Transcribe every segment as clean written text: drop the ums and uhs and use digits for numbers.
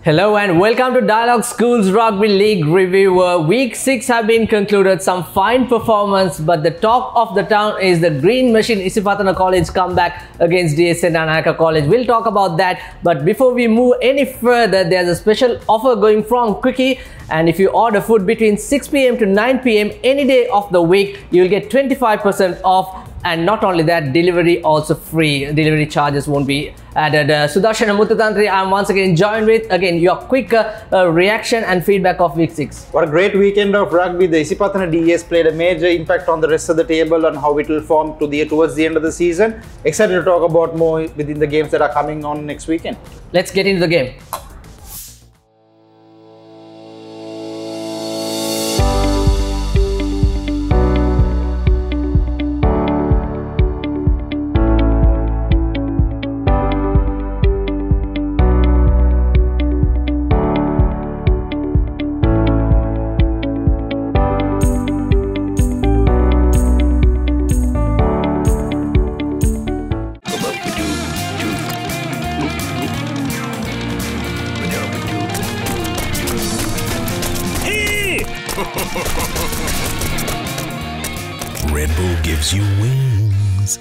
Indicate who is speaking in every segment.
Speaker 1: Hello and welcome to Dialogue Schools Rugby League Review. Week 6 have been concluded, some fine performance, but the talk of the town is the Green Machine Isipatana College comeback against DSN Anaka College. We'll talk about that, but before we move any further, there's a special offer going from Quickee, and if you order food between 6 PM to 9 PM any day of the week, you'll get 25% off. And not only that, delivery also free. Delivery charges won't be added. Sudarshana Mutatantri, I'm once again joined with, again, your quick reaction and feedback of week 6.
Speaker 2: What a great weekend of rugby. The Isipatana DES played a major impact on the rest of the table and how it will form towards the end of the season. Excited to talk about more within the games that are coming on next weekend.
Speaker 1: Let's get into the game.
Speaker 3: Red Bull gives you wings.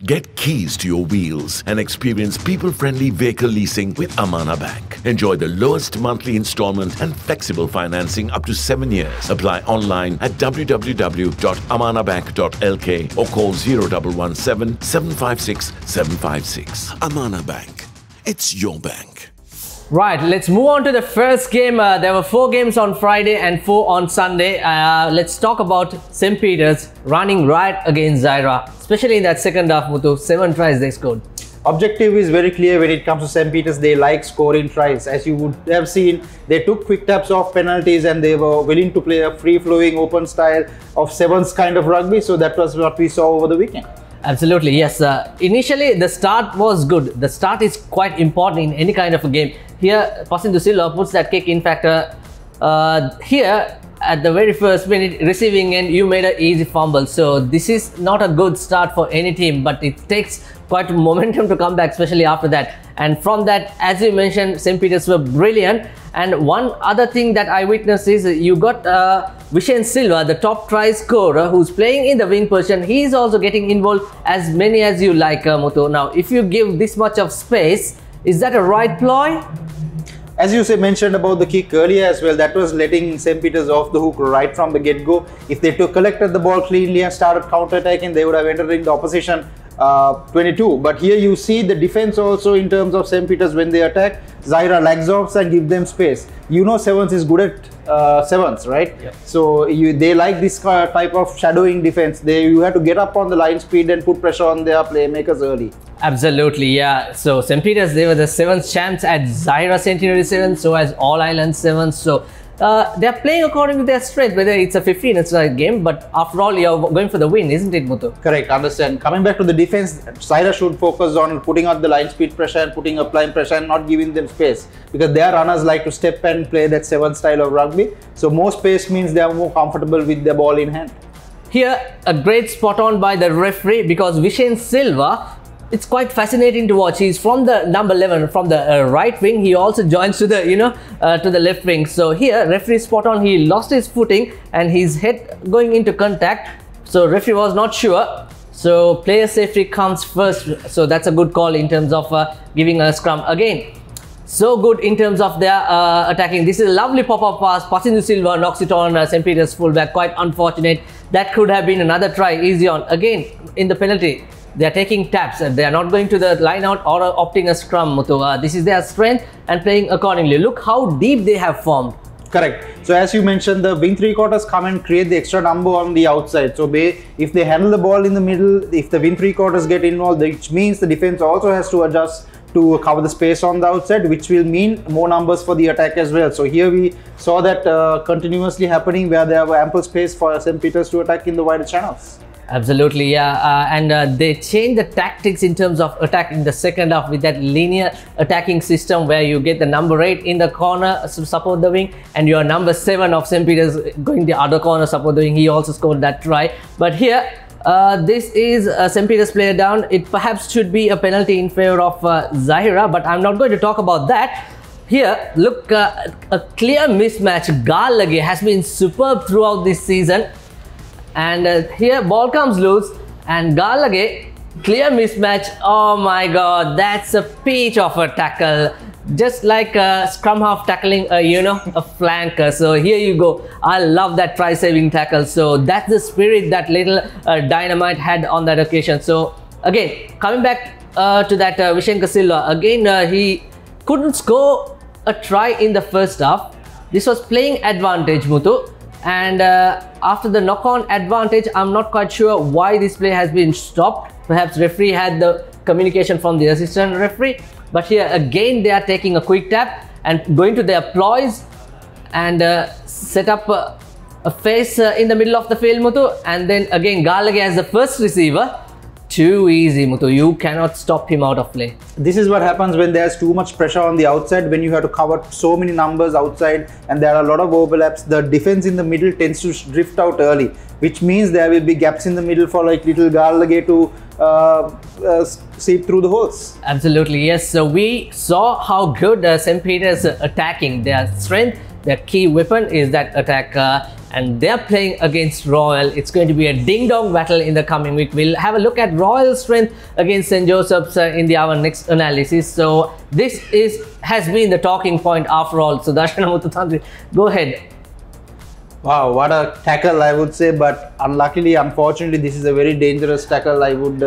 Speaker 3: Get keys to your wheels and experience people-friendly vehicle leasing with Amana Bank. Enjoy the lowest monthly installment and flexible financing up to 7 years. Apply online at www.amanabank.lk or call 0117 756 756. Amana Bank. It's your bank.
Speaker 1: Right, let's move on to the first game. There were 4 games on Friday and 4 on Sunday. Let's talk about St. Peter's running riot against Zahira, especially in that second half, Muthu. 7 tries they scored.
Speaker 2: Objective is very clear when it comes to St. Peter's. They like scoring tries. As you would have seen, they took quick taps off penalties and they were willing to play a free-flowing open style of sevens kind of rugby. So that was what we saw over the weekend.
Speaker 1: Absolutely, yes. Initially, the start was good. The start is quite important in any kind of a game. Here, passing to Saliya puts that kick. In fact, here at the very first minute, receiving end, you made an easy fumble. So this is not a good start for any team, but it takes quite momentum to come back, especially after that. And from that, as you mentioned, St. Peter's were brilliant. And one other thing that I witnessed is you got Vishen Silva, the top try scorer, who's playing in the wing position. He is also getting involved as many as you like, Muthu. Now, if you give this much of space, is that a right ploy?
Speaker 2: As you mentioned about the kick earlier as well, that was letting St. Peter's off the hook right from the get-go. If they collected the ball cleanly and started counter-attacking, they would have entered in the opposition 22. But here you see the defense also in terms of St. Peter's when they attack. Zahira lags off and give them space. You know sevens is good at sevens, right?
Speaker 1: Yep.
Speaker 2: So they like this type of shadowing defense. You have to get up on the line speed and put pressure on their playmakers early.
Speaker 1: Absolutely, yeah. So St. Peter's, they were the 7th champs at Zahira Centenary 7, so as All Island 7. So they're playing according to their strength, whether it's a 15 it's a game, but after all, you're going for the win, isn't it, Muthu?
Speaker 2: Correct, understand. Coming back to the defense, Zahira should focus on putting out the line speed pressure and putting applying pressure and not giving them space, because their runners like to step and play that 7 style of rugby. So more space means they are more comfortable with the ball in hand.
Speaker 1: Here, a great spot on by the referee, because Vishen Silva, it's quite fascinating to watch. He's from the number 11, from the right wing. He also joins to the, to the left wing. So here, referee spot on. He lost his footing and his head going into contact. So referee was not sure. So player safety comes first. So that's a good call in terms of giving a scrum again. So good in terms of their attacking. This is a lovely pop-up pass. Passing to Silva knocks it on St. Peter's fullback. Quite unfortunate. That could have been another try. Easy on. Again, in the penalty, they are taking taps. They are not going to the line out or opting a scrum, Muthu. This is their strength and playing accordingly. Look how deep they have formed.
Speaker 2: Correct. So as you mentioned, the wing 3/4 come and create the extra number on the outside. So if they handle the ball in the middle, if the wing 3/4 get involved, which means the defense also has to adjust to cover the space on the outside, which will mean more numbers for the attack as well. So here we saw that continuously happening, where there were ample space for St. Peter's to attack in the wider channels.
Speaker 1: Absolutely, yeah. And they changed the tactics in terms of attack in the second half with that linear attacking system where you get the number 8 in the corner to support the wing and your number 7 of St. Peter's going the other corner support the wing. He also scored that try. But here, this is St. Peter's player down. It perhaps should be a penalty in favor of Zahira, but I'm not going to talk about that. here, look, a clear mismatch. Gallagher has been superb throughout this season. And here, ball comes loose. And Gallagher, clear mismatch. Oh my god, that's a peach of a tackle. Just like a scrum half tackling, a flanker. So here you go. I love that try-saving tackle. So that's the spirit that little Dynamite had on that occasion. So again, coming back to that Vishenka Silva. Again, he couldn't score a try in the first half. This was playing advantage, Muthu. And after the knock-on advantage, I'm not quite sure why this play has been stopped. Perhaps referee had the communication from the assistant referee. But here again, they are taking a quick tap and going to their ploys and set up a face in the middle of the field, Muthu. And then again, Gallagher as the first receiver. Too easy, Muthu. You cannot stop him out of play.
Speaker 2: This is what happens when there's too much pressure on the outside, when you have to cover so many numbers outside and there are a lot of overlaps. The defense in the middle tends to drift out early, which means there will be gaps in the middle for like little Gallagher to seep through the holes.
Speaker 1: Absolutely, yes. So we saw how good St. Peter's attacking. Their strength, their key weapon is that attack. And they're playing against Royal. It's going to be a ding-dong battle in the coming week. We'll have a look at Royal's strength against St. Joseph's in our next analysis. So this has been the talking point after all. So Darshana Muthutandri, go ahead.
Speaker 2: Wow, what a tackle, I would say, but unfortunately, this is a very dangerous tackle, I would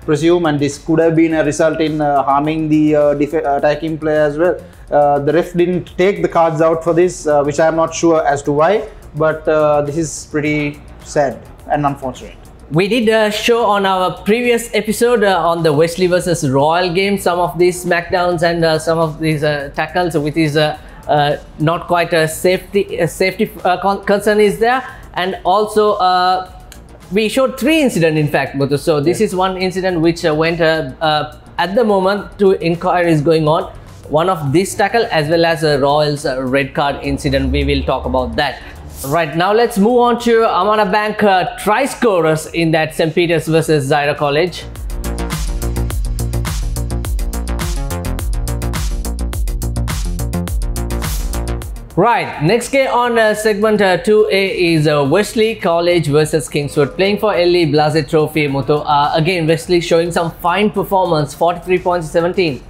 Speaker 2: presume, and this could have been a result in harming the attacking player as well. The ref didn't take the cards out for this, which I am not sure as to why, but this is pretty sad and unfortunate.
Speaker 1: We did show on our previous episode on the Wesley versus Royal game some of these smackdowns and some of these tackles with his not quite a safety concern is there, and also we showed 3 incidents in fact, Muthu. So this is one incident which went at the moment 2 inquiries going on. One of this tackle as well as Royal's red card incident. We will talk about that. Right, now let's move on to Amana Bank try scorers in that St. Peter's versus Zahira College. Right, next game on segment 2A is Wesley College versus Kingswood, playing for Ellie Blase Trophy, Muthu. Again, Wesley showing some fine performance, 43 points to 17.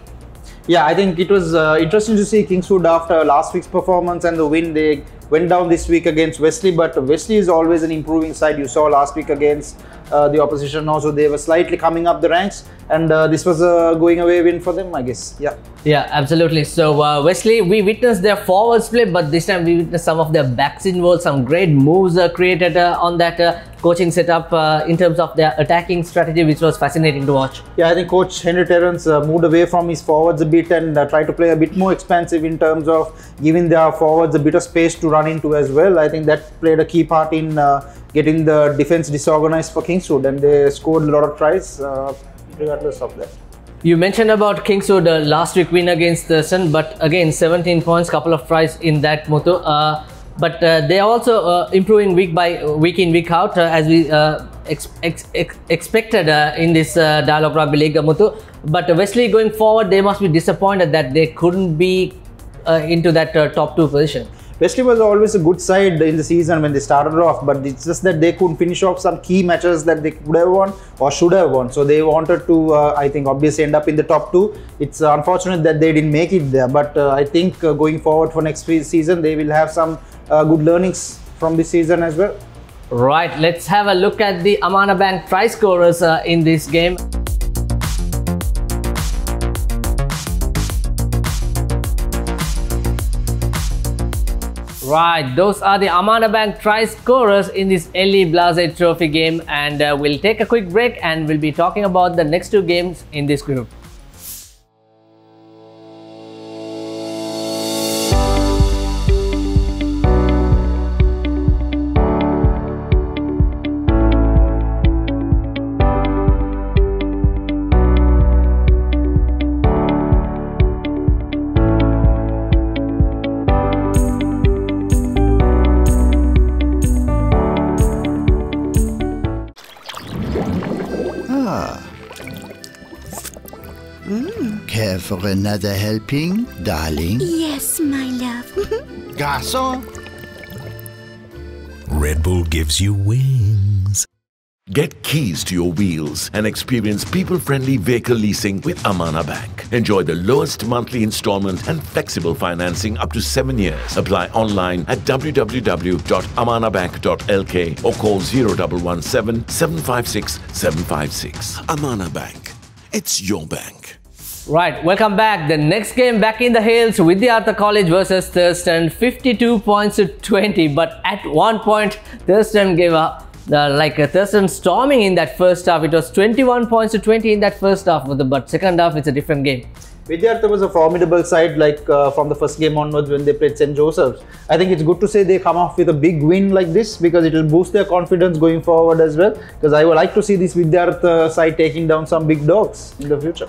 Speaker 2: Yeah, I think it was interesting to see Kingswood after last week's performance and the win. They went down this week against Wesley, but Wesley is always an improving side. You saw last week against the opposition also, they were slightly coming up the ranks, and this was a going away win for them, I guess. Yeah,
Speaker 1: absolutely. So Wesley, we witnessed their forwards play, but this time we witnessed some of their backs involved. Some great moves created on that coaching setup in terms of their attacking strategy, which was fascinating to watch.
Speaker 2: Yeah, I think Coach Henry Terrence moved away from his forwards a bit and tried to play a bit more expansive in terms of giving their forwards a bit of space to run into as well. I think that played a key part in getting the defense disorganized for Kingswood, and they scored a lot of tries regardless of that.
Speaker 1: You mentioned about Kingswood last week win against the Sun, but again 17 points, couple of tries in that, Muthu. But they are also improving week in, week out, as we expected in this Dialogue Rugby League, Muthu. But Wesley going forward, they must be disappointed that they couldn't be into that top 2 position.
Speaker 2: Wesley was always a good side in the season when they started off, but it's just that they couldn't finish off some key matches that they could have won or should have won. So they wanted to, I think, obviously end up in the top 2. It's unfortunate that they didn't make it there, but I think going forward for next season, they will have some good learnings from this season as well.
Speaker 1: Right, let's have a look at the Amana Bank try scorers in this game. Right, those are the Amana Bank try scorers in this Ellie Blase Trophy game, and we'll take a quick break and we'll be talking about the next 2 games in this group.
Speaker 4: for another helping, darling?
Speaker 5: Yes, my love.
Speaker 4: Garçon.
Speaker 3: Red Bull gives you wings. Get keys to your wheels and experience people-friendly vehicle leasing with Amana Bank. Enjoy the lowest monthly installment and flexible financing up to 7 years. Apply online at www.amanabank.lk or call 0117 756 756. Amana Bank. It's your bank.
Speaker 1: Right, welcome back. The next game back in the hills, Vidyartha College versus Thurston, 52 points to 20. But at one point, Thurston gave up. Thurston storming in that first half. It was 21 points to 20 in that first half, but second half it's a different game.
Speaker 2: Vidyartha was a formidable side from the first game onwards when they played St. Joseph's. I think it's good to say they come off with a big win like this because it will boost their confidence going forward as well. Because I would like to see this Vidyartha side taking down some big dogs in the future.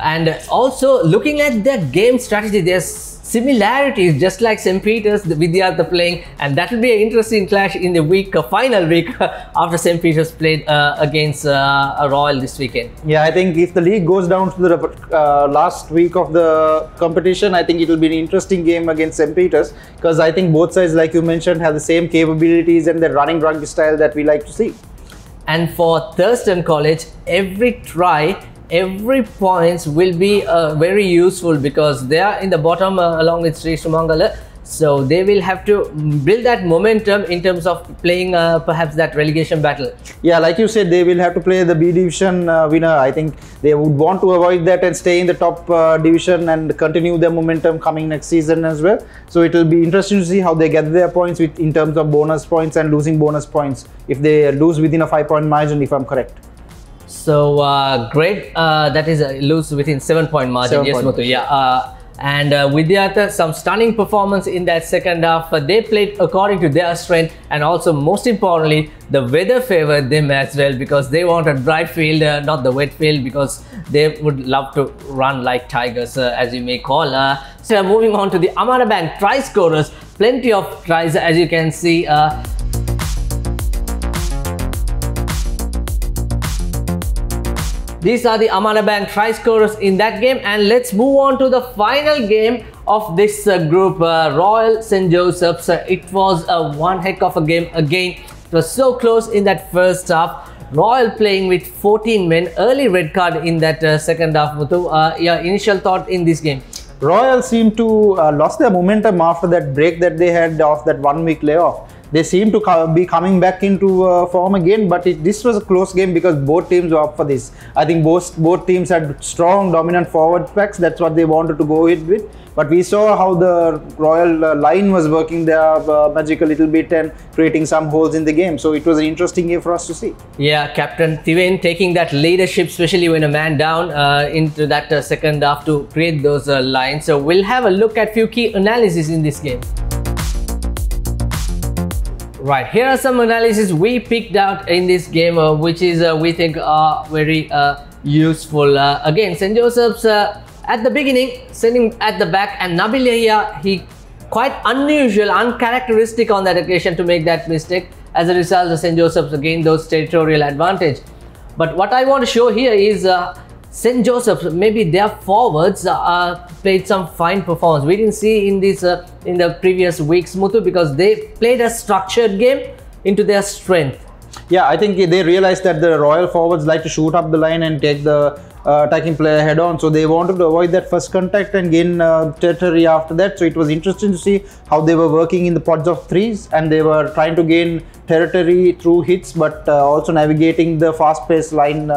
Speaker 2: And
Speaker 1: also looking at their game strategy, there's similarities just like St. Peter's, the Vidyartha playing, and that will be an interesting clash in the final week after St. Peter's played against a Royal this weekend.
Speaker 2: Yeah, I think if the league goes down to the last week of the competition, I think it will be an interesting game against St. Peter's because I think both sides, like you mentioned, have the same capabilities and the running rugby style that we like to see.
Speaker 1: And for Thurston College, every try, every points will be very useful because they are in the bottom along with Sri Sumangala, so they will have to build that momentum in terms of playing perhaps that relegation battle.
Speaker 2: Yeah, like you said, they will have to play the B division winner. I think they would want to avoid that and stay in the top division and continue their momentum coming next season as well. So it will be interesting to see how they get their points in terms of bonus points and losing bonus points if they lose within a 5-point margin, if I'm correct.
Speaker 1: So great, that is lose within 7-point margin. Yes, Muthu. Yeah, and Vidyartha, some stunning performance in that second half. They played according to their strength, and also most importantly, the weather favored them as well because they want a dry field, not the wet field, because they would love to run like tigers, as you may call. So moving on to the Amana Bank try scorers, plenty of tries as you can see. These are the Amana Bank try scorers in that game, and let's move on to the final game of this group, Royal St. Joseph's. It was one heck of a game again. It was so close in that first half. Royal playing with 14 men, early red card in that second half. Muthu, your initial thought in this game?
Speaker 2: Royal seemed to lost their momentum after that break that they had of that 1-week layoff. They seem to be coming back into form again, but this was a close game because both teams were up for this. I think both teams had strong dominant forward packs. That's what they wanted to go with. But we saw how the Royal line was working their magic a little bit and creating some holes in the game. So it was an interesting game for us to see.
Speaker 1: Yeah, Captain Thiven taking that leadership, especially when a man down into that second half to create those lines. So we'll have a look at few key analysis in this game. Right, here are some analysis we picked out in this game, which is we think are very useful. Again, St. Joseph's at the beginning, sending at the back, and Nabil Yahya, he quite unusual, uncharacteristic on that occasion to make that mistake. As a result, the St. Joseph's gained those territorial advantage. But what I want to show here is St. Joseph's, maybe their forwards played some fine performance. We didn't see in this in the previous weeks, Muthu, because they played a structured game into their strength.
Speaker 2: Yeah, I think they realized that the Royal forwards like to shoot up the line and take the attacking player head on. So they wanted to avoid that first contact and gain territory after that. So it was interesting to see how they were working in the pods of threes, and they were trying to gain territory through hits, but also navigating the fast-paced line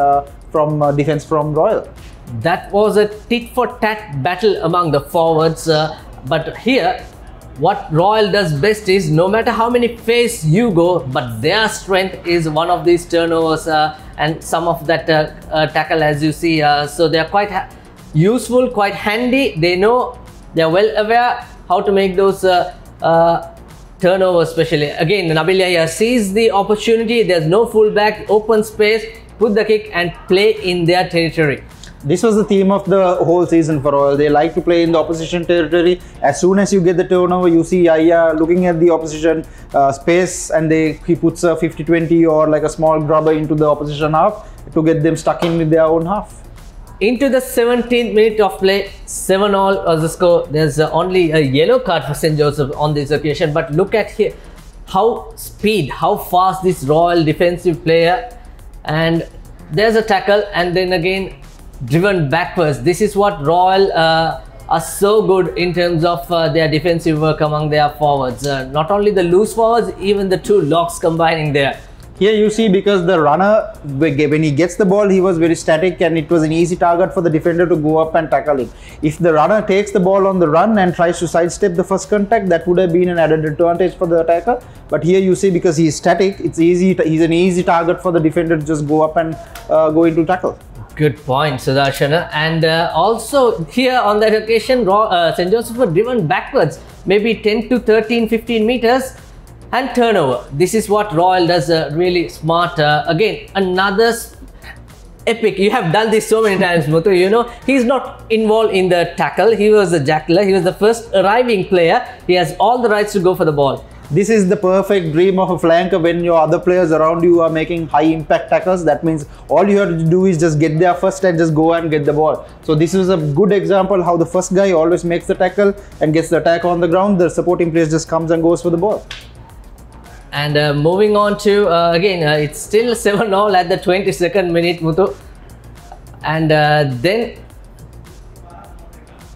Speaker 2: from defense from Royal.
Speaker 1: That was a tit-for-tat battle among the forwards, but here what Royal does best is, no matter how many phases you go, but their strength is one of these turnovers and some of that tackle, as you see. So they are quite useful, quite handy. They know, they are well aware how to make those turnovers, especially. Again, Nabil Yahya sees the opportunity. There's no fullback, open space, put the kick and play in their territory.
Speaker 2: This was the theme of the whole season for Royal. They like to play in the opposition territory. As soon as you get the turnover, you see Yahya looking at the opposition space, and he puts a 50-20 or like a small grubber into the opposition half to get them stuck in with their own half.
Speaker 1: Into the 17th minute of play, 7-all was the score. There's only a yellow card for St. Joseph on this occasion, but look at here how fast this Royal defensive player, and there's a tackle and then again driven backwards. This is what Royal are so good in terms of their defensive work among their forwards. Not only the loose forwards, even the two locks combining there.
Speaker 2: Here you see, because the runner, when he gets the ball, he was very static and it was an easy target for the defender to go up and tackle him. If the runner takes the ball on the run and tries to sidestep the first contact, that would have been an added advantage for the attacker. But here you see, because he is static, it's easy. He's an easy target for the defender to just go up and go into tackle.
Speaker 1: Good point, Sudarshana. And also here on that occasion, St. Joseph were driven backwards, maybe 10 to 13, 15 meters. And turnover. This is what Royal does really smart. Again, another epic. You have done this so many times, Muthu. You know, he's not involved in the tackle. He was the jackler. He was the first arriving player. He has all the rights to go for the ball.
Speaker 2: This is the perfect dream of a flanker when your other players around you are making high impact tackles. That means all you have to do is just get there first and just go and get the ball. So this is a good example how the first guy always makes the tackle and gets the attack on the ground. The supporting player just comes and goes for the ball.
Speaker 1: And moving on to, again, it's still 7-all at the 22nd minute, Muthu. And then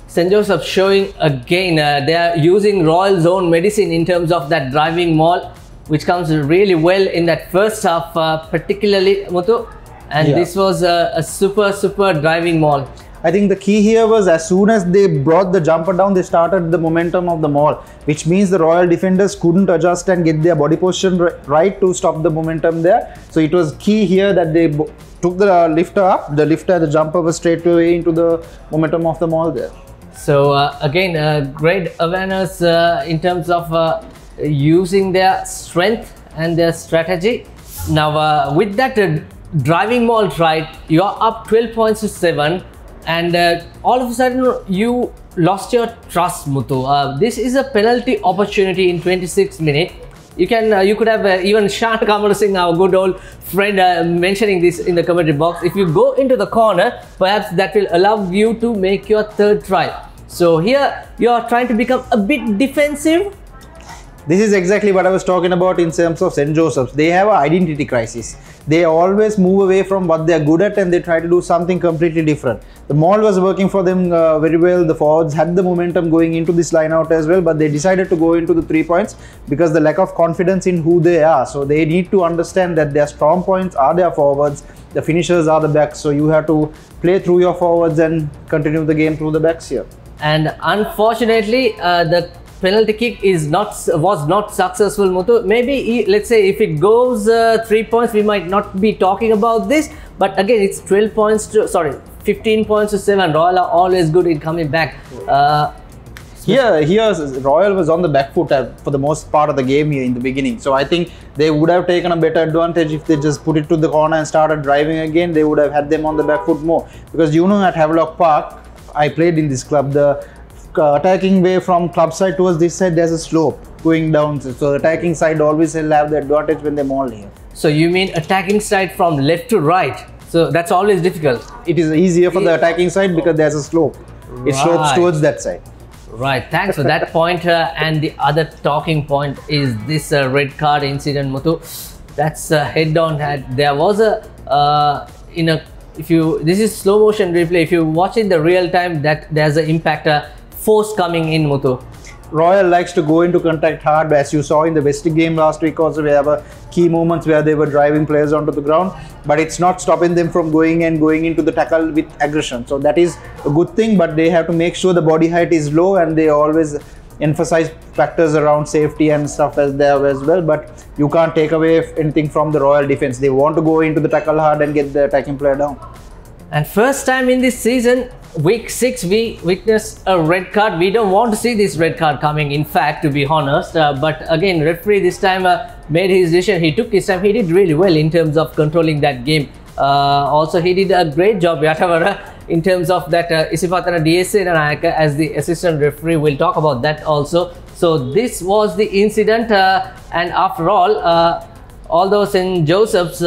Speaker 1: St. Joseph showing again, they are using Royal's own medicine in terms of that driving maul, which comes really well in that first half, particularly, Muthu. And this was a super driving maul.
Speaker 2: I think the key here was, as soon as they brought the jumper down, they started the momentum of the maul, which means the Royal defenders couldn't adjust and get their body position right to stop the momentum there. So it was key here that they took the lifter up. The the jumper was straight away into the momentum of the maul there.
Speaker 1: So again, great awareness in terms of using their strength and their strategy. Now with that driving maul right, you are up 12 points to 7. And all of a sudden you lost your trust, Muthu. This is a penalty opportunity in 26 minutes. You could have even Shan Kamara Singh, our good old friend, mentioning this in the commentary box. If you go into the corner, perhaps that will allow you to make your third try. So here you are trying to become a bit defensive.
Speaker 2: This is exactly what I was talking about in terms of St. Joseph's. They have an identity crisis. They always move away from what they are good at and they try to do something completely different. The maul was working for them very well. The forwards had the momentum going into this line out as well, but they decided to go into the 3 points because the lack of confidence in who they are. So they need to understand that their strong points are their forwards, the finishers are the backs. So you have to play through your forwards and continue the game through the backs here.
Speaker 1: And unfortunately, the penalty kick was not successful, Muthu. Maybe let's say if it goes 3 points, we might not be talking about this. But again, it's 15 points to 7. Royal are always good in coming back.
Speaker 2: Here Royal was on the back foot for the most part of the game here in the beginning. So I think they would have taken a better advantage if they just put it to the corner and started driving again. They would have had them on the back foot more. Because you know, at Havelock Park, I played in this club, the attacking way from club side towards this side, there's a slope going down. So the attacking side always will have the advantage when they maul here.
Speaker 1: So you mean attacking side from left to right? So that's always difficult.
Speaker 2: It is easier for the attacking side because there's a slope. It slopes towards that side.
Speaker 1: Right, thanks for that point. And the other talking point is this red card incident, Muthu. That's head-on. There was this is slow motion replay. If you watch in the real time, that there's an impact force coming in, Muthu.
Speaker 2: Royal likes to go into contact hard, as you saw in the West game last week also. We have key moments where they were driving players onto the ground, but it's not stopping them from going into the tackle with aggression. So that is a good thing, but they have to make sure the body height is low, and they always emphasize factors around safety and stuff as there as well. But you can't take away anything from the Royal defense. They want to go into the tackle hard and get the attacking player down.
Speaker 1: And first time in this season, week 6, we witnessed a red card. We don't want to see this red card coming, in fact, to be honest. But again, referee this time made his decision. He took his time. He did really well in terms of controlling that game. Also, he did a great job, Yatavara, in terms of that Isipatana DSA as the assistant referee. We'll talk about that also. So this was the incident, and after all, although St. Joseph's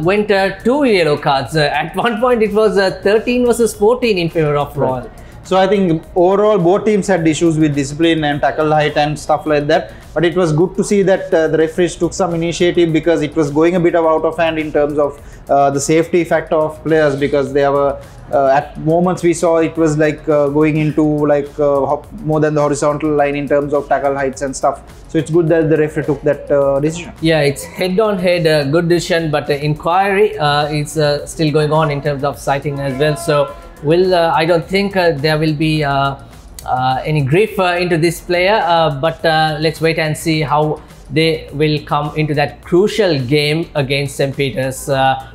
Speaker 1: went 2 yellow cards. At one point it was 13 versus 14 in favor of Royal.
Speaker 2: Right. So I think overall both teams had issues with discipline and tackle height and stuff like that. But it was good to see that the referees took some initiative, because it was going a bit out of hand in terms of the safety factor of players, because they were at moments we saw it was like going into like more than the horizontal line in terms of tackle heights and stuff. So it's good that the referee took that decision.
Speaker 1: Yeah, it's head-on-head good decision, but the inquiry is still going on in terms of citing as well. So I don't think there will be any grief into this player, but let's wait and see how they will come into that crucial game against St. Peter's.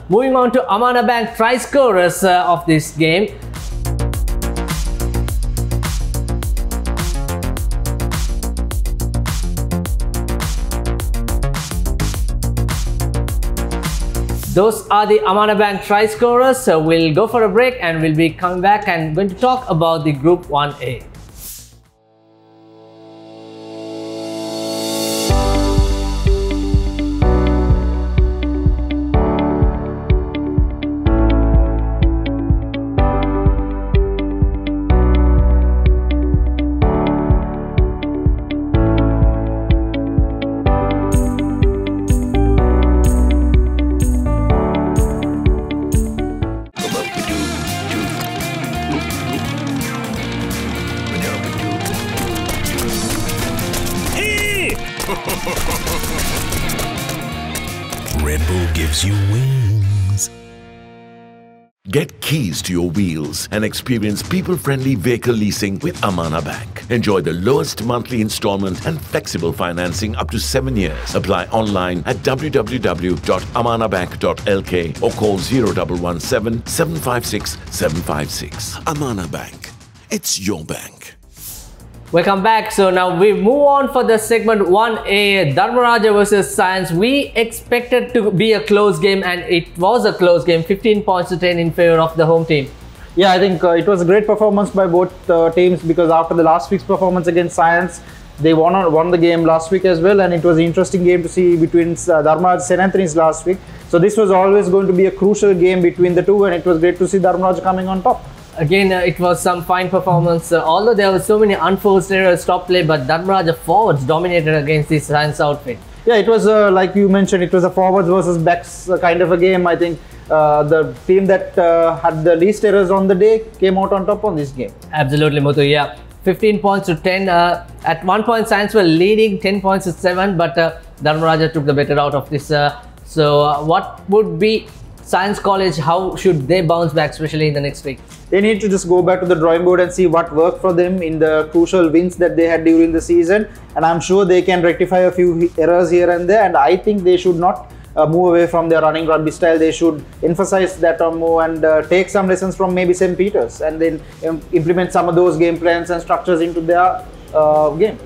Speaker 1: Moving on to Amana Bank try scorers of this game. Those are the Amana Bank try scorers. So we'll go for a break and we'll be coming back and going to talk about the Group 1A.
Speaker 3: Red Bull gives you wings. Get keys to your wheels and experience people-friendly vehicle leasing with Amana Bank. Enjoy the lowest monthly installment and flexible financing up to 7 years. Apply online at www.amanabank.lk or call 0117 756 756. Amana Bank. It's your bank.
Speaker 1: Welcome back. So now we move on for the segment 1A, Dharmaraja versus Science. We expected to be a close game, and it was a close game, 15 points to 10 in favor of the home team.
Speaker 2: Yeah, I think it was a great performance by both teams, because after the last week's performance against Science, they won the game last week as well, and it was an interesting game to see between Dharmaraj and St. Anthony's last week. So this was always going to be a crucial game between the two, and it was great to see Dharmaraj coming on top.
Speaker 1: Again, it was some fine performance, although there were so many unforced errors, top play, but Dharmaraja forwards dominated against the Science outfit.
Speaker 2: Yeah, it was like you mentioned, it was a forwards versus backs kind of a game. I think the team that had the least errors on the day came out on top on this game.
Speaker 1: Absolutely, Muthu, yeah. 15 points to 10. At one point, Science were leading 10 points to 7, but Dharmaraja took the better out of this. What would be Science College? How should they bounce back, especially in the next week?
Speaker 2: They need to just go back to the drawing board and see what worked for them in the crucial wins that they had during the season. And I'm sure they can rectify a few errors here and there. And I think they should not move away from their running rugby style. They should emphasize that on more and take some lessons from maybe St. Peter's, and then implement some of those game plans and structures into their game.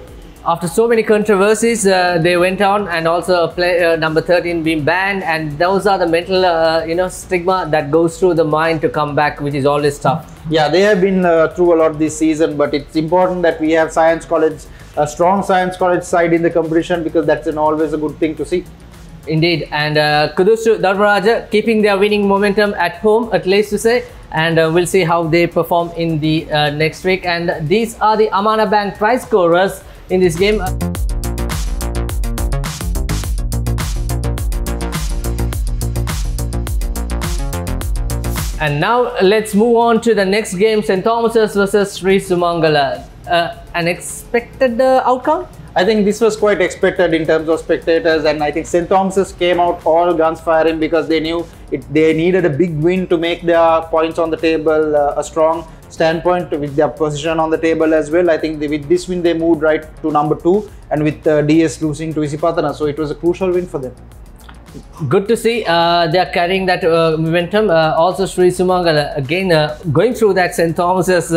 Speaker 1: After so many controversies, they went on, and also player number 13 being banned, and those are the mental stigma that goes through the mind to come back, which is always tough.
Speaker 2: Yeah, they have been through a lot this season, but it's important that we have Science College, a strong Science College side in the competition, because that's always a good thing to see.
Speaker 1: Indeed, and kudos to Dharmaraja, keeping their winning momentum at home, at least to say, and we'll see how they perform in the next week. And these are the Amana Bank prize scorers in this game. And now let's move on to the next game, St. Thomas's versus Sri Sumangala. An expected outcome?
Speaker 2: I think this was quite expected in terms of spectators, and I think St. Thomas's came out all guns firing because they knew they needed a big win to make their points on the table a strong standpoint with their position on the table as well. I think with this win they moved right to number 2, and with DS losing to Isipatana, so it was a crucial win for them.
Speaker 1: Good to see they are carrying that momentum. Also Sri Sumangala again going through that St. Thomas's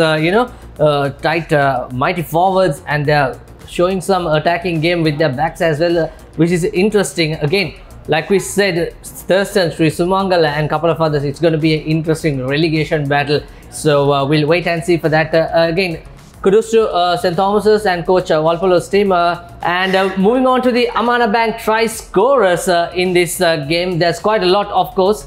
Speaker 1: tight mighty forwards, and they are showing some attacking game with their backs as well, which is interesting. Again, like we said, Thurston, Sri Sumangala and a couple of others, it's going to be an interesting relegation battle. So we'll wait and see for that. Again, kudos to St. Thomas's and coach Walpolo's team. And moving on to the Amana Bank try scorers in this game, there's quite a lot, of course.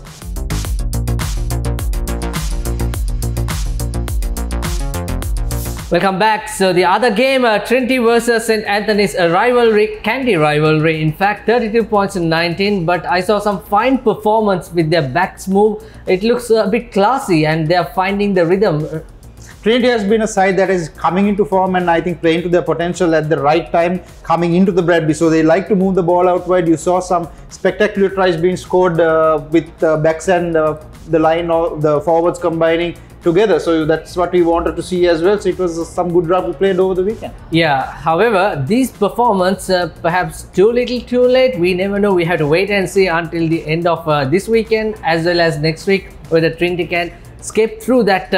Speaker 1: Welcome back. So the other game, Trinity versus St. Anthony's, a rivalry, candy rivalry. In fact, 32 points in 19. But I saw some fine performance with their backs move. It looks a bit classy, and they are finding the rhythm.
Speaker 2: Trinity has been a side that is coming into form and I think playing to their potential at the right time coming into the Rugby. So they like to move the ball out wide. You saw some spectacular tries being scored with backs and the line or the forwards combining together. So that's what we wanted to see as well. So it was some good rugby played over the weekend.
Speaker 1: Yeah, however, these performance perhaps too little too late. We never know. We have to wait and see until the end of this weekend as well as next week whether Trinity can escape through that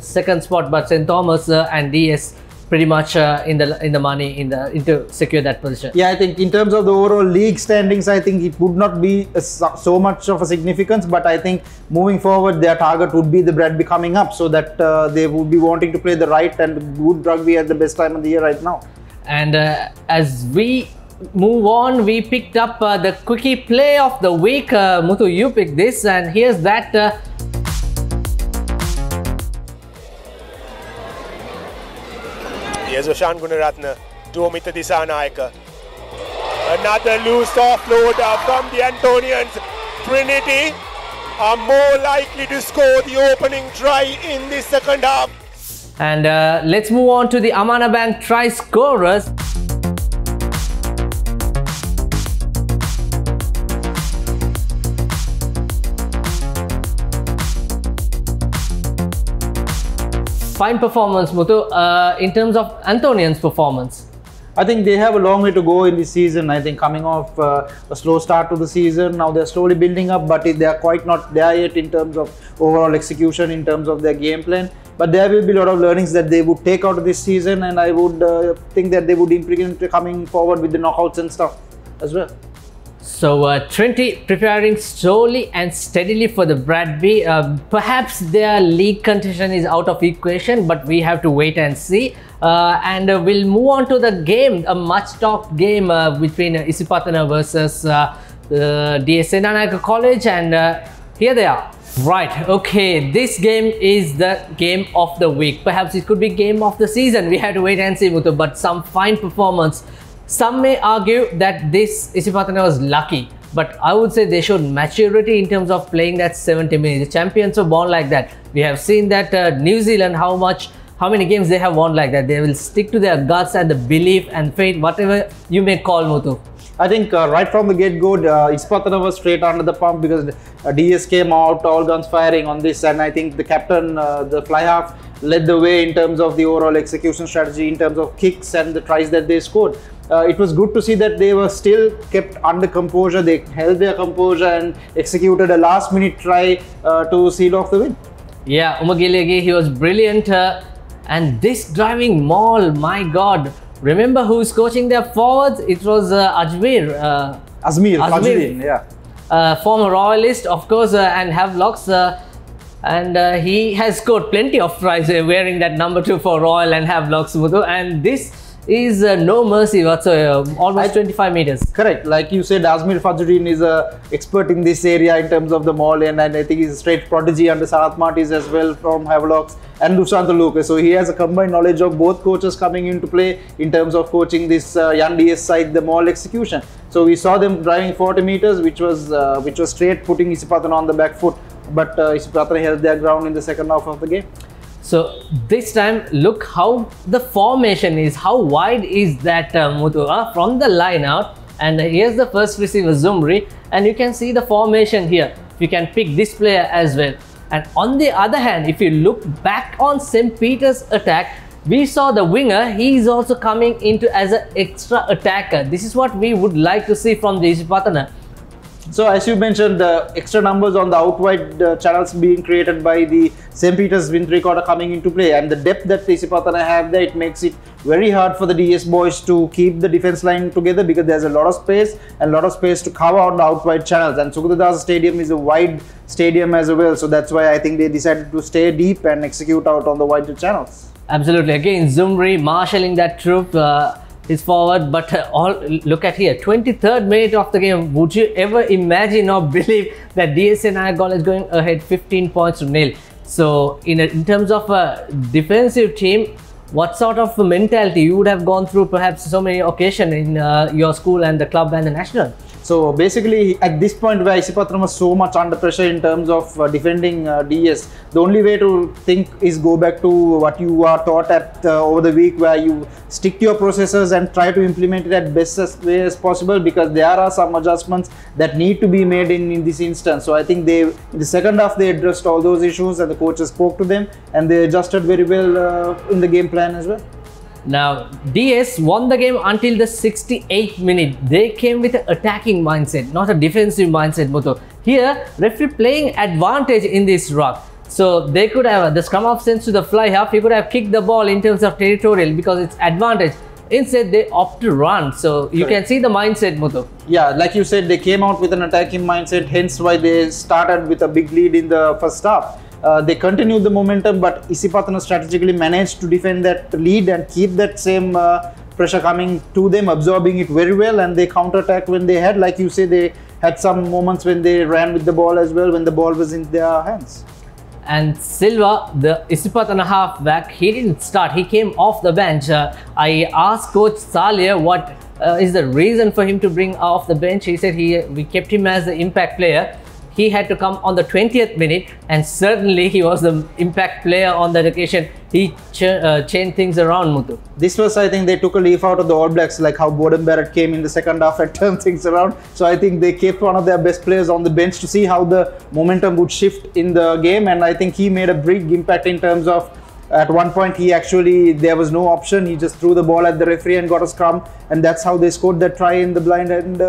Speaker 1: second spot. But St. Thomas and DS pretty much in the money to secure that position.
Speaker 2: Yeah, I think in terms of the overall league standings, I think it would not be so much of a significance, but I think moving forward their target would be the Rugby coming up, so that they would be wanting to play the right and good rugby at the best time of the year right now.
Speaker 1: And as we move on, we picked up the Quickee play of the week. Muthu, you picked this, and here's that.
Speaker 5: Here's Oshan Gunaratne to Omita Disanayaka. Another loose offload from the Antonians. Trinity are more likely to score the opening try in the second half.
Speaker 1: And let's move on to the Amana Bank try scorers. Fine performance, Muthu. In terms of Antonian's performance,
Speaker 2: I think they have a long way to go in this season. I think coming off a slow start to the season, now they're slowly building up, but they are quite not there yet in terms of overall execution, in terms of their game plan. But there will be a lot of learnings that they would take out of this season, and I would think that they would improve coming forward with the knockouts and stuff as well.
Speaker 1: So Trinity preparing slowly and steadily for the Rugby. Perhaps their league contention is out of equation, but we have to wait and see. And we'll move on to the game, a much talked game between Isipatana versus DS Senanayaka College, and here they are. Right, okay, this game is the game of the week. Perhaps it could be game of the season. We have to wait and see, Muthu, but some fine performance. Some may argue that this Isipatana was lucky, but I would say they showed maturity in terms of playing that 70 minutes. The champions were born like that. We have seen that New Zealand, how many games they have won like that. They will stick to their guts and the belief and faith, whatever you may call, Muthu.
Speaker 2: I think right from the get-go, Isipatana was straight under the pump because DS came out all guns firing on this, and I think the captain, the fly half, led the way in terms of the overall execution strategy, in terms of kicks and the tries that they scored. It was good to see that they were still kept under composure. They held their composure and executed a last-minute try to seal off the win.
Speaker 1: Yeah, Umagilegi, he was brilliant. And this driving maul, my God. Remember who's coaching their forwards? It was Azmir, yeah. Former Royalist, of course, and Havelocks. And he has scored plenty of tries wearing that number 2 for Royal and Havelocks, Muthu. And this is no mercy whatsoever, almost 25 meters.
Speaker 2: Correct, like you said, Azmir Fajruddin is an expert in this area in terms of the maul, and I think he's a straight prodigy under Sarath Martis as well from Havelocks and Dushanto Lucas. So he has a combined knowledge of both coaches coming into play in terms of coaching this young DS side, the maul execution. So we saw them driving 40 meters, which was straight, putting Isipatana on the back foot, but Isipatana held their ground in the second half of the game.
Speaker 1: So this time, look how the formation is. How wide is that, Muthu, from the line out? And here's the first receiver, Zumri, and you can see the formation here. You can pick this player as well. And on the other hand, if you look back on St. Peter's attack, we saw the winger. He is also coming into as an extra attacker. This is what we would like to see from the Isipatana.
Speaker 2: So as you mentioned, the extra numbers on the out wide channels being created by the St. Peter's win three-quarter coming into play, and the depth that Isipatana have there, it makes it very hard for the DS boys to keep the defense line together because there's a lot of space and a lot of space to cover on the out wide channels. And Sukadadasa Stadium is a wide stadium as well, so that's why I think they decided to stay deep and execute out on the wider channels.
Speaker 1: Absolutely. Again, Zumri marshalling that troop is forward, but look at here, 23rd minute of the game. Would you ever imagine or believe that DSNI College going ahead 15 points to nil? So in terms of a defensive team, what sort of mentality you would have gone through perhaps so many occasions in your school and the club and the national?
Speaker 2: So basically, at this point where Isipatana was so much under pressure in terms of defending DS, the only way to think is go back to what you are taught at over the week, where you stick to your processes and try to implement it at best way as possible, because there are some adjustments that need to be made in this instance. So I think in the second half they addressed all those issues and the coaches spoke to them and they adjusted very well in the game plan as well.
Speaker 1: Now, DS won the game until the 68th minute. They came with an attacking mindset, not a defensive mindset, Muthu. Here, referee playing advantage in this ruck. So, they could have the scrum half sends to the fly half. He could have kicked the ball in terms of territorial because it's advantage. Instead, they opt to run. So, you can see the mindset, Muthu.
Speaker 2: Yeah, like you said, they came out with an attacking mindset, hence why they started with a big lead in the first half. They continued the momentum, but Isipatana strategically managed to defend that lead and keep that same pressure coming to them, absorbing it very well, and they counter-attacked when they had. Like you say, they had some moments when they ran with the ball as well, when the ball was in their hands.
Speaker 1: And Silva, the Isipatana halfback, he didn't start. He came off the bench. I asked Coach Saliya what is the reason for him to bring off the bench. He said we kept him as the impact player. He had to come on the 20th minute, and certainly he was the impact player on that occasion. He changed things around, Muthu.
Speaker 2: This was, I think, they took a leaf out of the All Blacks, like how Bowden Barrett came in the second half and turned things around. So I think they kept one of their best players on the bench to see how the momentum would shift in the game, and I think he made a big impact in terms of, at one point there was no option, he just threw the ball at the referee and got a scrum, and that's how they scored that try in the blind, and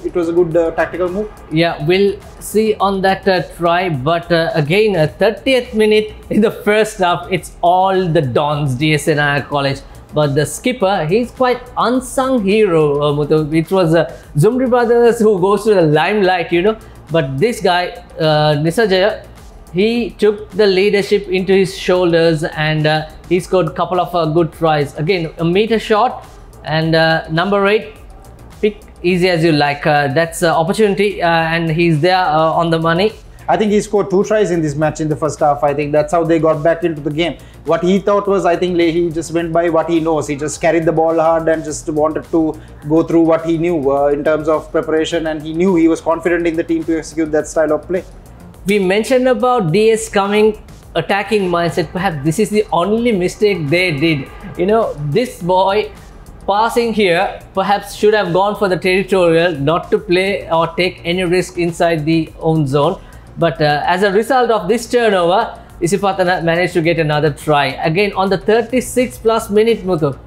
Speaker 2: it was a good tactical move.
Speaker 1: Yeah, we'll see on that try, but again, 30th minute in the first half, it's all the Dons, DSNI College. But the skipper, he's quite unsung hero, Muthu. It was Zumri brothers who goes to the limelight, you know, but this guy, Nisajaya, he took the leadership into his shoulders and he scored a couple of good tries. Again, a meter shot, and number 8, pick easy as you like. That's opportunity and he's there on the money.
Speaker 2: I think he scored 2 tries in this match in the first half. I think that's how they got back into the game. What he thought was, I think he just went by what he knows. He just carried the ball hard and just wanted to go through what he knew in terms of preparation, and he knew he was confident in the team to execute that style of play.
Speaker 1: We mentioned about DS coming attacking mindset. Perhaps this is the only mistake they did. You know, this boy passing here perhaps should have gone for the territorial, not to play or take any risk inside the own zone. But as a result of this turnover, Isipatana managed to get another try. Again on the 36+ minute, Muthu.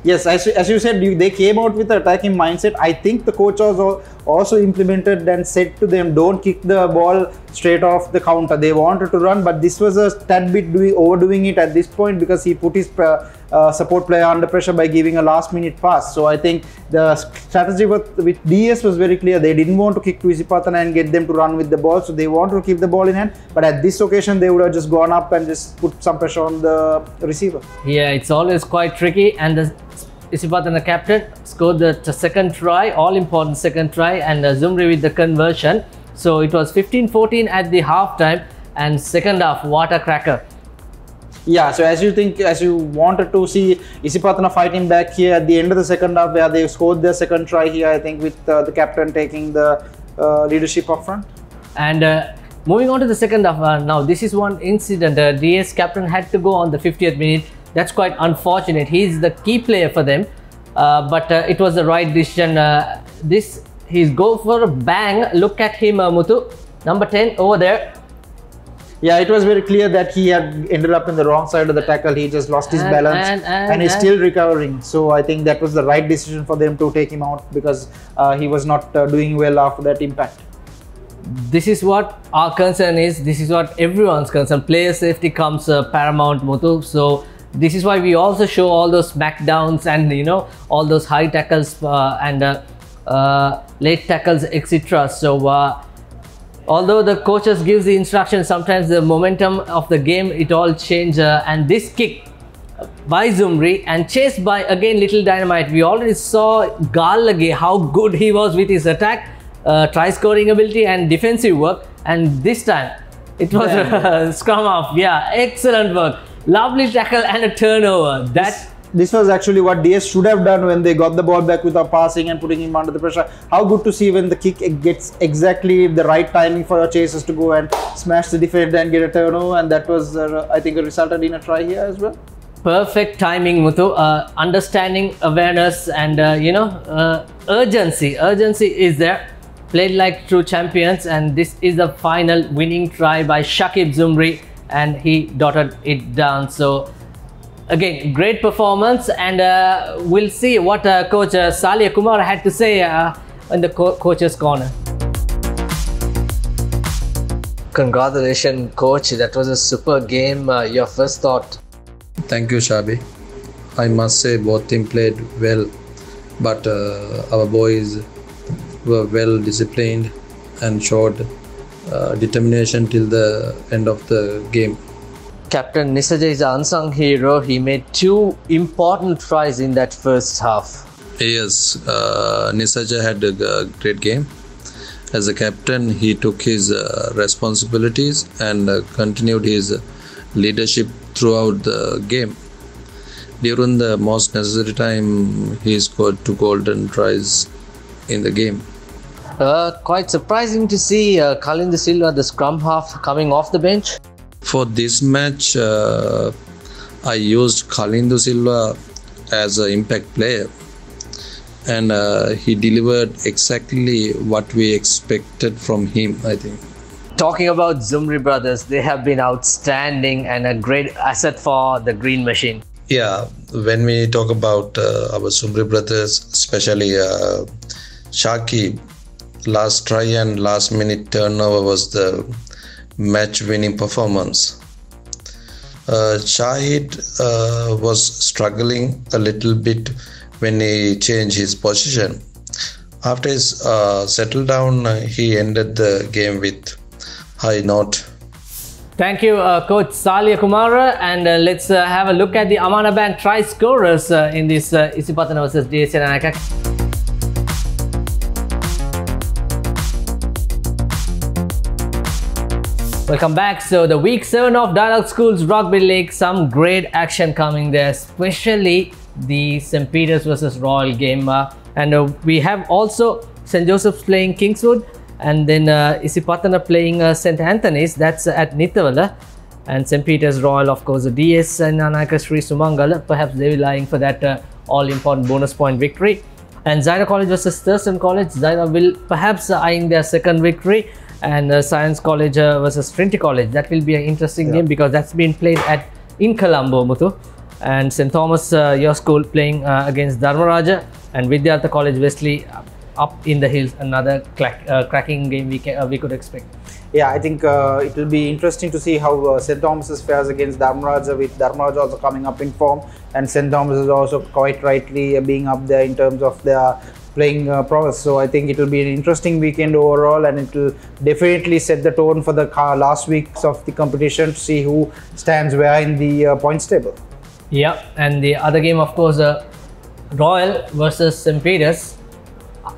Speaker 2: Yes, as you said, they came out with the attacking mindset. I think the coach also implemented and said to them, don't kick the ball straight off the counter. They wanted to run, but this was a tad bit overdoing it at this point, because he put his support player under pressure by giving a last minute pass. So I think the strategy with DS was very clear. They didn't want to kick to Isipatana and get them to run with the ball, so they wanted to keep the ball in hand, but at this occasion they would have just gone up and just put some pressure on the receiver.
Speaker 1: Yeah, it's always quite tricky, and the Isipatana captain scored the second try, all important second try, and Zumri with the conversion. So it was 15-14 at the half time, and second half, what a cracker.
Speaker 2: Yeah, so as you wanted to see Isipatana fighting back here at the end of the second half, where they scored their second try here, I think, with the captain taking the leadership up front.
Speaker 1: And moving on to the second half, now this is one incident. DS captain had to go on the 50th minute. That's quite unfortunate. He's the key player for them, but it was the right decision. He's go for a bang. Look at him, Muthu, number 10 over there.
Speaker 2: Yeah, it was very clear that he had ended up in the wrong side of the tackle. He just lost his balance and he's still recovering. So I think that was the right decision for them to take him out, because he was not doing well after that impact.
Speaker 1: This is what our concern is. This is what everyone's concern. Player safety comes paramount, Muthu. So this is why we also show all those smackdowns and, you know, all those high tackles and late tackles, etc. So although the coaches gives the instruction, sometimes the momentum of the game, it all changes. And this kick, by Zumri and chased by again Little Dynamite. We already saw Galage, how good he was with his attack, try scoring ability and defensive work, and this time it was a scrum half. Yeah, excellent work. Lovely tackle and a turnover.
Speaker 2: This was actually what DS should have done when they got the ball back without passing and putting him under the pressure. How good to see when the kick gets exactly the right timing for your chasers to go and smash the defender and get a turnover, and that was I think resulted in a try here as well.
Speaker 1: Perfect timing, Muthu. Understanding, awareness and urgency. Urgency is there. Played like true champions, and this is the final winning try by Shakib Zumri, and he dotted it down. So again, great performance, and we'll see what coach Saliya Kumara had to say in the coach's corner. Congratulations, coach. That was a super game. Your first thought?
Speaker 6: Thank you, Shabi. I must say both teams played well, but our boys were well disciplined and showed determination till the end of the game.
Speaker 1: Captain Nisaja is an unsung hero. He made 2 important tries in that first half.
Speaker 6: Yes, Nisaja had a great game. As a captain, he took his responsibilities and continued his leadership throughout the game. During the most necessary time, he scored 2 golden tries in the game.
Speaker 1: Quite surprising to see Kalindu Silva, the scrum half, coming off the bench.
Speaker 6: For this match, I used Kalindu Silva as an impact player, and he delivered exactly what we expected from him, I think.
Speaker 1: Talking about Zumri brothers, they have been outstanding and a great asset for the Green Machine.
Speaker 6: Yeah, when we talk about our Zumri brothers, especially Shakib, last try and last minute turnover was the match winning performance. Shahid was struggling a little bit when he changed his position. After his settle down, he ended the game with high note.
Speaker 1: Thank you, Coach Saliya Kumara, and let's have a look at the Amana Bank try scorers in this Isipatana versus DSN Anaka. Welcome back. So the week 7 of Dialogue Schools Rugby League, some great action coming there, especially the St. Peter's versus Royal game, and we have also St. Joseph's playing Kingswood, and then Isipatana playing St. Anthony's, that's at Nithavala, and St. Peter's Royal, of course, the DS and Anaka Sri Sumangala, perhaps they will be lying for that all-important bonus point victory. And Zahira College versus Thurston College, Zahira will perhaps eyeing their second victory, and Science College versus Trinity College, that will be an interesting game because that's been played in Colombo, Muthu. And St. Thomas, your school, playing against Dharmaraja, and Vidyartha College Wesley up in the hills, another cracking game we could expect.
Speaker 2: Yeah, I think it will be interesting to see how St. Thomas's fares against Dharmaraja, with Dharmaraja also coming up in form, and St. Thomas is also quite rightly being up there in terms of their playing prowess. So I think it will be an interesting weekend overall, and it will definitely set the tone for the last weeks of the competition to see who stands where in the points table.
Speaker 1: Yeah, and the other game, of course, Royal versus St. Peter's,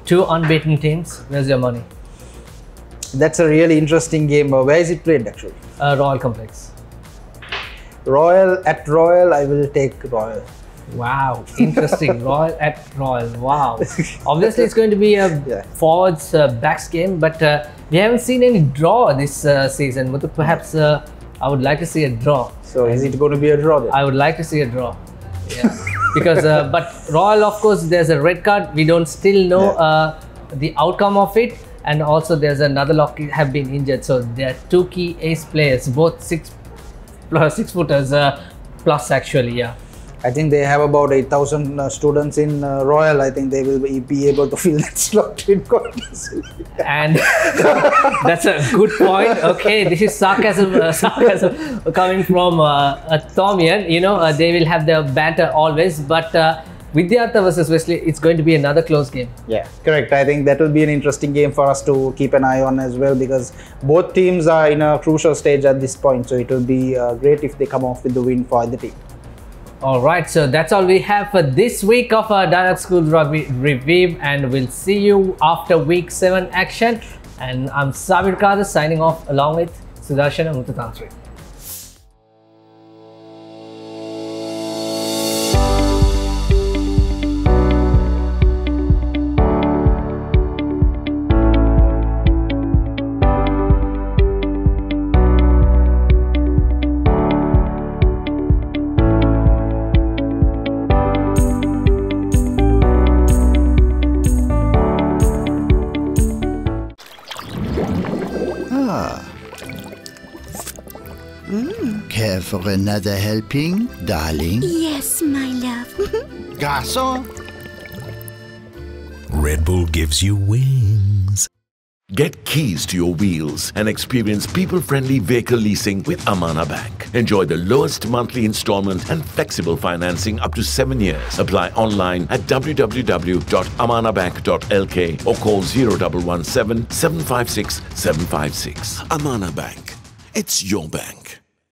Speaker 1: 2 unbeaten teams. Where's your money?
Speaker 2: That's a really interesting game. Where is it played actually?
Speaker 1: Royal Complex.
Speaker 2: Royal at Royal, I will take Royal.
Speaker 1: Wow, interesting. Royal at Royal. Wow. Obviously, it's going to be a forwards backs game, but we haven't seen any draw this season. But perhaps I would like to see a draw.
Speaker 2: So is it going to be a draw then?
Speaker 1: I would like to see a draw. Yeah, because but Royal, of course, there's a red card. We don't still know the outcome of it, and also there's another lock have been injured. So there are 2 key ace players, both 6 footers plus actually. Yeah.
Speaker 2: I think they have about 8,000 students in Royal. I think they will be able to fill that slot in quite easily.
Speaker 1: And that's a good point. Okay, this is sarcasm coming from Thomian. You know, they will have their banter always, but Vidyartha versus Wesley, it's going to be another close game.
Speaker 2: Yeah, correct. I think that will be an interesting game for us to keep an eye on as well, because both teams are in a crucial stage at this point. So it will be great if they come off with the win for the team.
Speaker 1: Alright, so that's all we have for this week of our Direct School Rugby review, and we'll see you after week 7 action. And I'm Sabir Kadir signing off along with Sudarshan and Mutatantri.
Speaker 4: Care for another helping, darling?
Speaker 7: Yes, my love.
Speaker 4: Garçon?
Speaker 3: Red Bull gives you wings. Get keys to your wheels and experience people-friendly vehicle leasing with Amana Bank. Enjoy the lowest monthly installment and flexible financing up to 7 years. Apply online at www.amanabank.lk or call 0117 756 756. Amana Bank. It's your bank.